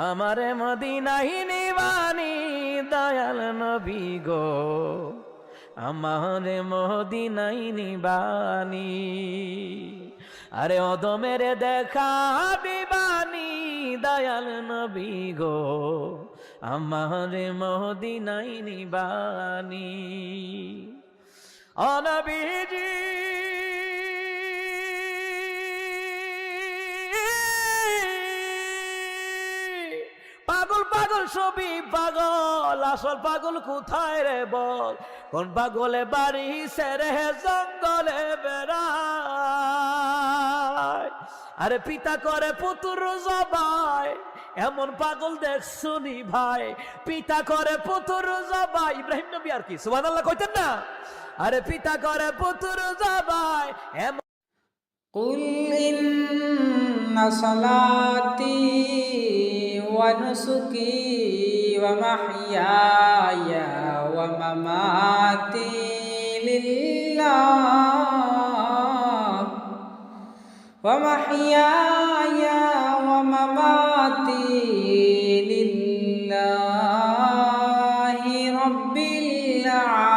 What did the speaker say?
আমারে মদিনায় নিবানি দয়াল নবী গো, আমারে মদিনায় নিবানি। আরে অদমের দেখা দিবানি দয়াল নবী গো, আমারে মদিনায় নিবানি। ও নবীজি পাগল পাগল সবই পাগল, আসল পাগল কোথায় রে বল? কোন পাগলে বাড়ি সেরে জঙ্গলে বেড়ায়। আরে পিতা করে পুত্র জবাই, এমন পাগল দেখছুনি ভাই। পিতা করে পুত্র জবাই, ইব্রাহিম নবী আর কি সুবহানাল্লাহ কইতেন না? আরে পিতা করে পুত্র জবাই এমন। قل إن صلاتي ونسكي ومحياي ومماتي لله ومحياي ومماتي لله رب العالمين